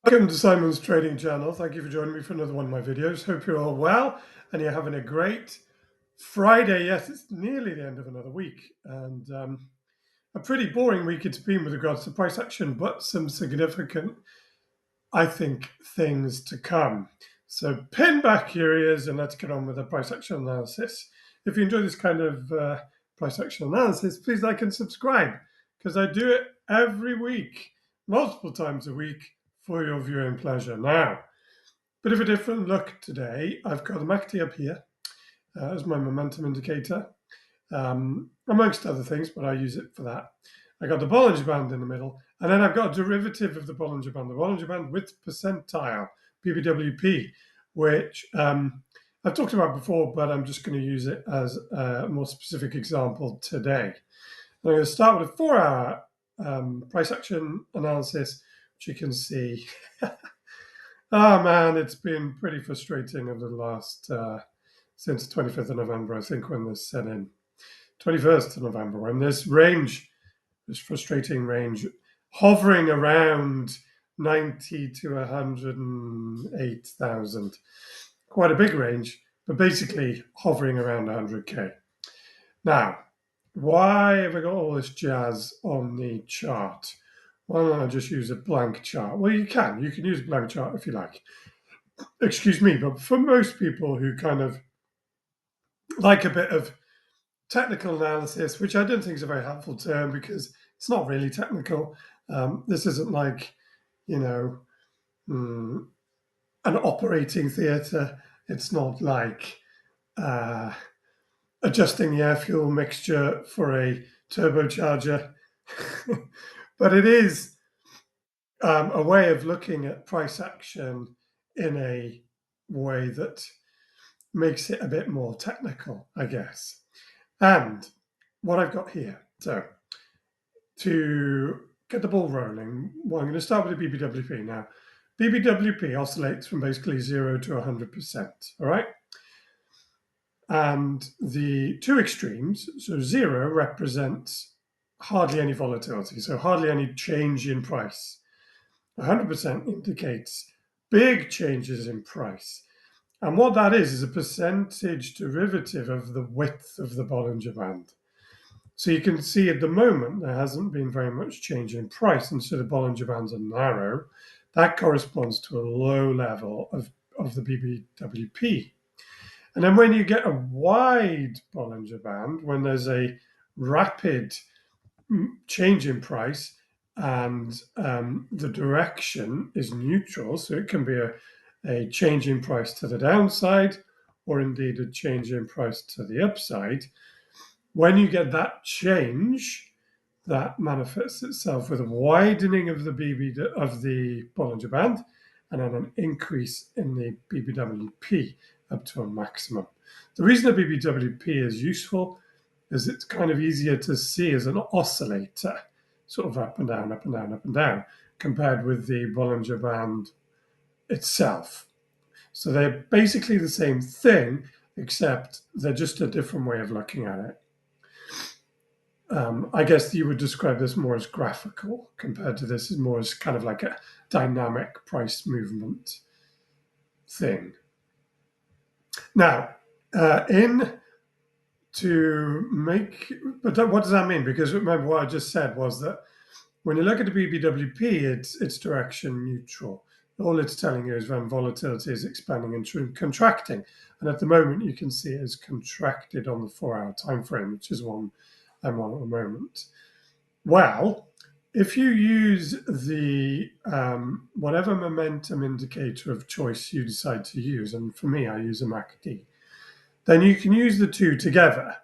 Welcome to Simon's Trading Channel. Thank you for joining me for another one of my videos. Hope you're all well and you're having a great Friday. Yes, it's nearly the end of another week and a pretty boring week it's been with regards to price action, but some significant, I think, things to come. So pin back your ears and let's get on with the price action analysis. If you enjoy this kind of price action analysis, please like and subscribe because I do it every week, multiple times a week for your viewing pleasure. Now, bit of a different look today. I've got a MACD up here as my momentum indicator, amongst other things, but I use it for that. I got the Bollinger Band in the middle, and then I've got a derivative of the Bollinger Band, the Bollinger Band with percentile, BBWP, which I've talked about before, but I'm just going to use it as a more specific example today. I'm going to start with a 4-hour price action analysis, which you can see. Oh man, it's been pretty frustrating over the last, since 25th of November, I think, when this set in. 21st of November, when this range, this frustrating range, hovering around 90 to 108,000. Quite a big range, but basically hovering around 100K. Now, why have I got all this jazz on the chart? Why don't I just use a blank chart? Well, you can use a blank chart if you like. Excuse me, but for most people who kind of like a bit of technical analysis, which I don't think is a very helpful term because it's not really technical. This isn't like, you know, an operating theatre. It's not like adjusting the air fuel mixture for a turbocharger, but it is a way of looking at price action in a way that makes it a bit more technical, I guess. And what I've got here, so to get the ball rolling, well, I'm going to start with the BBWP now. BBWP oscillates from basically 0 to 100%, all right? And the two extremes, so 0 represents hardly any volatility, so hardly any change in price. 100% indicates big changes in price. And what that is a percentage derivative of the width of the Bollinger Band. So you can see at the moment there hasn't been very much change in price, and so the Bollinger Bands are narrow. That corresponds to a low level of the BBWP. And then when you get a wide Bollinger Band, when there's a rapid change in price and the direction is neutral, so it can be a change in price to the downside or indeed a change in price to the upside. When you get that change, that manifests itself with a widening of the Bollinger Band and then an increase in the BBWP up to a maximum. The reason the BBWP is useful is it's kind of easier to see as an oscillator, sort of up and down, up and down, up and down, compared with the Bollinger Band itself. So they're basically the same thing, except they're just a different way of looking at it. I guess you would describe this more as graphical compared to this is more as kind of like a dynamic price movement thing. Now, what does that mean? Because remember what I just said was that when you look at the BBWP, it's direction neutral. All it's telling you is when volatility is expanding and contracting. And at the moment, you can see it is contracted on the 4-hour time frame, which is one I'm on at the moment. Well, if you use the whatever momentum indicator of choice you decide to use, and for me, I use a MACD, then you can use the two together.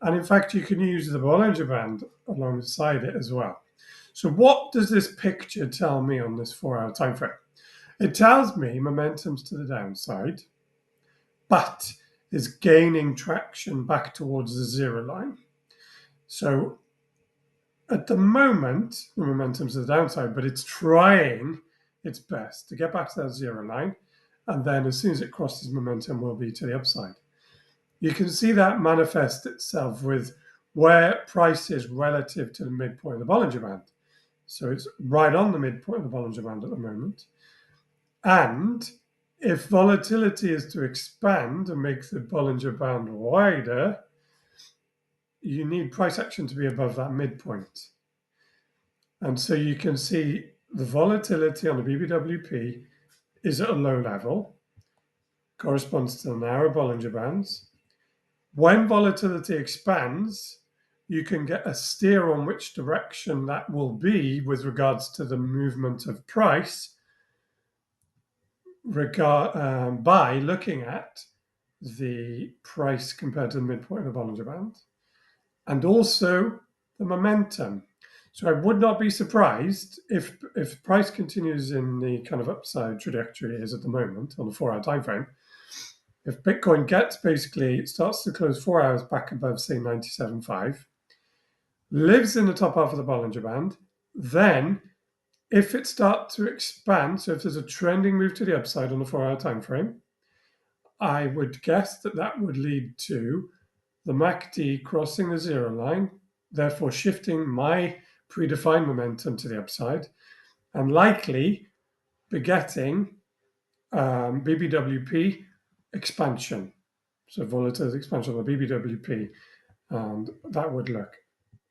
And in fact, you can use the Bollinger Band alongside it as well. So what does this picture tell me on this 4-hour time frame? It tells me momentum's to the downside, but is gaining traction back towards the 0 line. So at the moment, the momentum's to the downside, but it's trying its best to get back to that 0 line. And then as soon as it crosses momentum, will be to the upside. You can see that manifest itself with where price is relative to the midpoint of the Bollinger Band. So it's right on the midpoint of the Bollinger Band at the moment. And if volatility is to expand and make the Bollinger Band wider, you need price action to be above that midpoint. And so you can see the volatility on the BBWP is at a low level, corresponds to the narrow Bollinger Bands. When volatility expands, you can get a steer on which direction that will be with regards to the movement of price by looking at the price compared to the midpoint of the Bollinger Band and also the momentum. So I would not be surprised if price continues in the kind of upside trajectory it is at the moment on the 4-hour time frame. If Bitcoin starts to close 4 hours back above, say, 97.5, lives in the top half of the Bollinger Band, then if it starts to expand, so if there's a trending move to the upside on the 4-hour time frame, I would guess that would lead to the MACD crossing the zero line, therefore shifting my predefined momentum to the upside, and likely begetting BBWP expansion. So volatility expansion of the BBWP, and that would look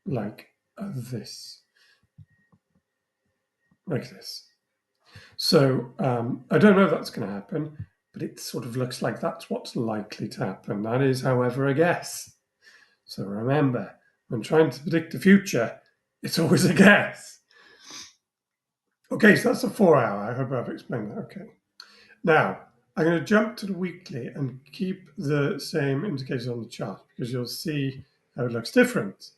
like this. Like this. So I don't know if that's going to happen, but it sort of looks like that's what's likely to happen. That is, however, a guess. So remember, when trying to predict the future, it's always a guess. Okay, so that's a 4-hour. I hope I've explained that. Okay. Now, I'm going to jump to the weekly and keep the same indicators on the chart because you'll see how it looks different.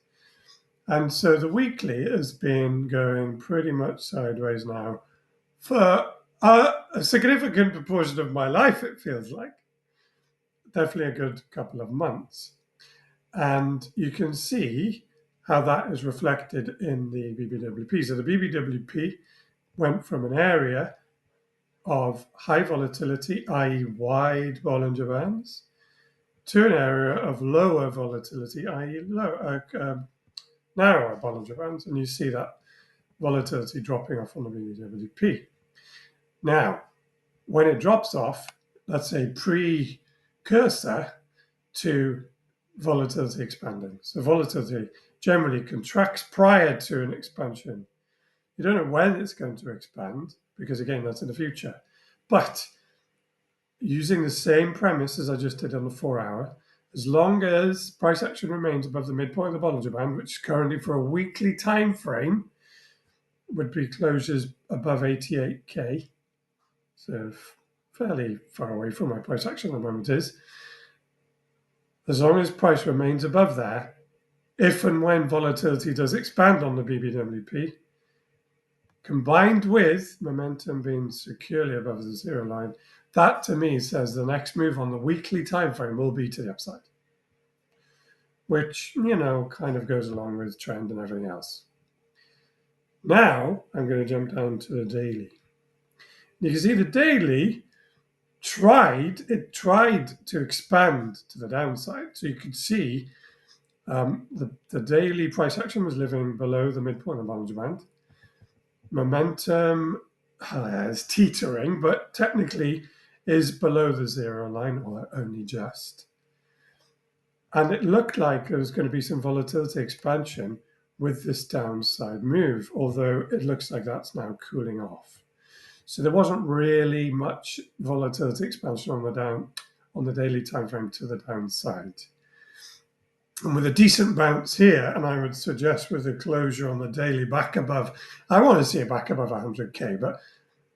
And so the weekly has been going pretty much sideways now for a significant proportion of my life, it feels like. Definitely a good couple of months. And you can see how that is reflected in the BBWP. So the BBWP went from an area of high volatility, i.e. wide Bollinger Bands, to an area of lower volatility, i.e. narrower Bollinger Bands. And you see that volatility dropping off on the BBWP. Now, when it drops off, that's a precursor to volatility expanding. So volatility generally contracts prior to an expansion. You don't know when it's going to expand, because again, that's in the future. But using the same premise as I just did on the 4-hour, as long as price action remains above the midpoint of the Bollinger Band, which currently for a weekly time frame would be closures above 88K, so fairly far away from my price action at the moment is, as long as price remains above there, if and when volatility does expand on the BBWP, combined with momentum being securely above the zero line, that to me says the next move on the weekly time frame will be to the upside, which, kind of goes along with trend and everything else. Now I'm going to jump down to the daily. You can see the daily tried to expand to the downside. So you could see the daily price action was living below the midpoint of the Bollinger Band. Momentum is teetering, but technically is below the zero line, or only just. And it looked like there was going to be some volatility expansion with this downside move, although it looks like that's now cooling off. So there wasn't really much volatility expansion on the daily time frame to the downside. And with a decent bounce here, and I would suggest with a closure on the daily back above, I want to see it back above 100K, but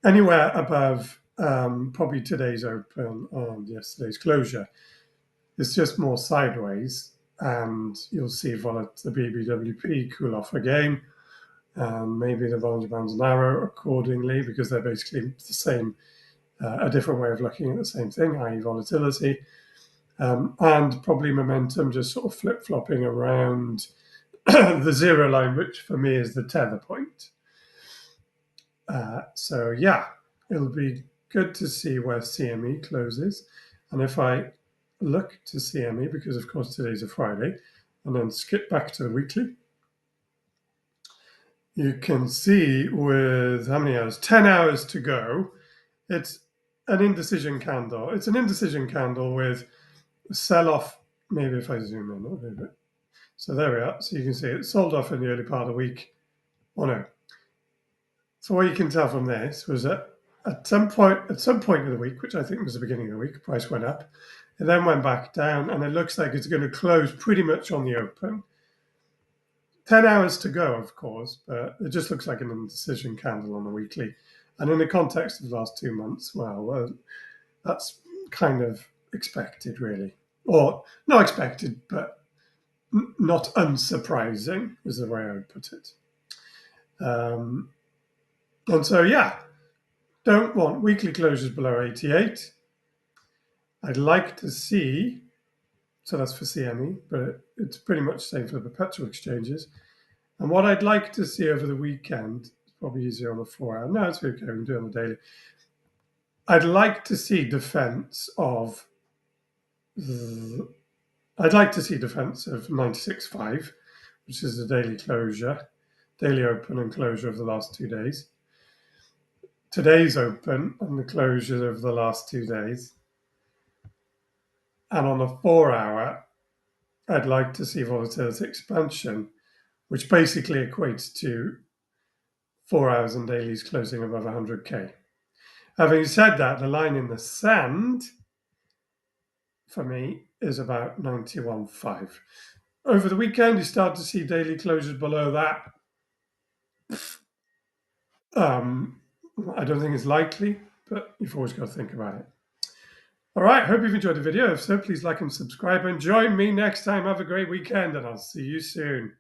anywhere above probably today's open and yesterday's closure, it's just more sideways, and you'll see the BBWP cool off again, and maybe the Bollinger Bands narrow accordingly because they're basically the same, a different way of looking at the same thing, i.e. volatility. And probably momentum just sort of flip-flopping around the zero line, which for me is the tether point. So yeah, it'll be good to see where CME closes. And if I look to CME, because of course today's a Friday, and then skip back to the weekly, you can see with how many hours? 10 hours to go. It's an indecision candle. It's an indecision candle with a sell-off. Maybe if I zoom in a little bit. So there we are. So you can see it sold off in the early part of the week. Oh no. So what you can tell from this was that at some point of the week, which I think was the beginning of the week, price went up. It then went back down, and it looks like it's going to close pretty much on the open. 10 hours to go, of course, but it just looks like an indecision candle on the weekly. And in the context of the last 2 months, well, that's kind of expected, really. Or not expected, but not unsurprising, is the way I would put it. And so, yeah, don't want weekly closures below 88. I'd like to see, so that's for CME, but it's pretty much the same for the perpetual exchanges. And what I'd like to see over the weekend, it's probably easier on the 4 hour. No, it's okay, we can do it on the daily. I'd like to see defense of, I'd like to see defense of 96.5, which is the daily closure, daily open and closure of the last 2 days. Today's open and the closure of the last 2 days. And on the 4 hour, I'd like to see volatility expansion, which basically equates to 4 hours and dailies closing above 100K. Having said that, the line in the sand for me is about 91.5. Over the weekend, you start to see daily closures below that. I don't think it's likely, but you've always got to think about it. All right, hope you've enjoyed the video. If so, please like and subscribe and join me next time. Have a great weekend, and I'll see you soon.